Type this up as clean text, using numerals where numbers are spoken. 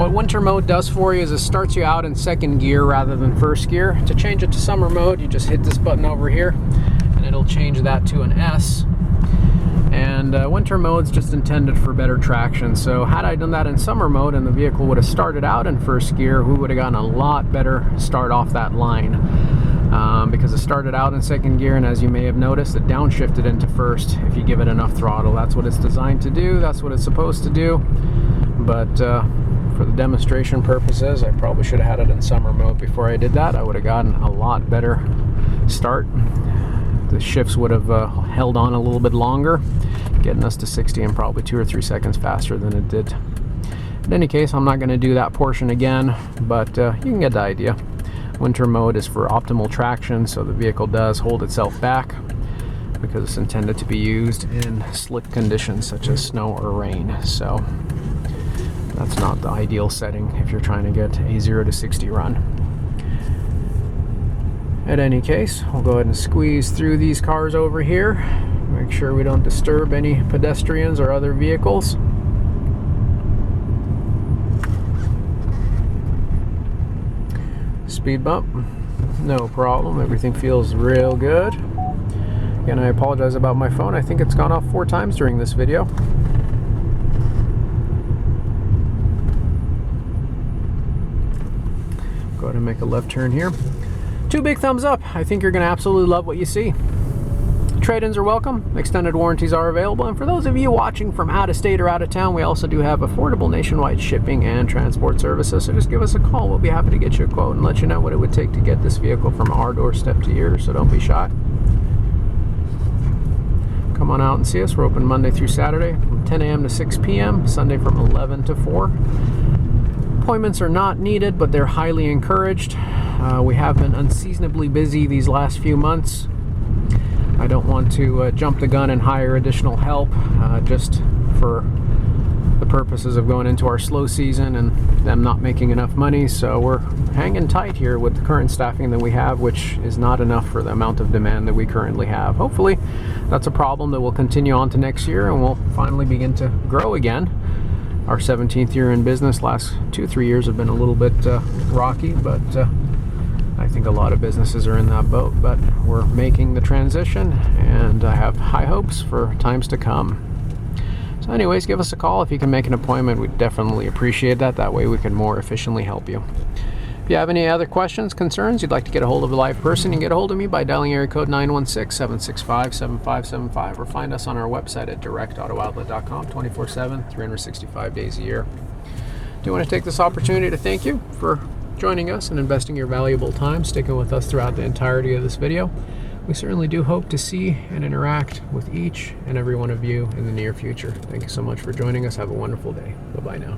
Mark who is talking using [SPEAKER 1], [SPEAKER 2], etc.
[SPEAKER 1] What winter mode does for you is it starts you out in second gear rather than first gear. To change it to summer mode, you just hit this button over here and it'll change that to an S. And winter mode's just intended for better traction. So had I done that in summer mode and the vehicle would have started out in first gear, we would have gotten a lot better start off that line. Because it started out in second gear, and as you may have noticed, it downshifted into first if you give it enough throttle. That's what it's designed to do, that's what it's supposed to do. But for the demonstration purposes, I probably should have had it in summer mode before I did that. I would have gotten a lot better start. The shifts would have held on a little bit longer, getting us to 60 in probably 2 or 3 seconds faster than it did. In any case, I'm not going to do that portion again, but you can get the idea. Winter mode is for optimal traction, so the vehicle does hold itself back because it's intended to be used in slick conditions such as snow or rain. So that's not the ideal setting if you're trying to get a 0 to 60 run. In any case, we'll go ahead and squeeze through these cars over here. Make sure we don't disturb any pedestrians or other vehicles. Speed bump, no problem. Everything feels real good. Again, I apologize about my phone. I think it's gone off 4 times during this video. Go ahead and make a left turn here. 2 big thumbs up. I think you're going to absolutely love what you see. Trade-ins are welcome, extended warranties are available, and for those of you watching from out of state or out of town, we also do have affordable nationwide shipping and transport services, so just give us a call. We'll be happy to get you a quote and let you know what it would take to get this vehicle from our doorstep to yours, so don't be shy. Come on out and see us. We're open Monday through Saturday from 10 a.m. to 6 p.m., Sunday from 11 to 4. Appointments are not needed, but they're highly encouraged. We have been unseasonably busy these last few months. I don't want to jump the gun and hire additional help just for the purposes of going into our slow season and them not making enough money. So we're hanging tight here with the current staffing that we have, which is not enough for the amount of demand that we currently have. Hopefully that's a problem that will continue on to next year and we'll finally begin to grow again. Our 17th year in business, last 2-3 years have been a little bit rocky, but I think a lot of businesses are in that boat, but we're making the transition and I have high hopes for times to come. So anyways, give us a call if you can make an appointment. We'd definitely appreciate that. That way we can more efficiently help you. If you have any other questions, concerns, you'd like to get a hold of a live person, you can get a hold of me by dialing area code 916-765-7575 or find us on our website at directautooutlet.com 24/7, 365 days a year. Do want to take this opportunity to thank you for joining us and investing your valuable time, sticking with us throughout the entirety of this video. We certainly do hope to see and interact with each and every one of you in the near future. Thank you so much for joining us. Have a wonderful day. Bye-bye now.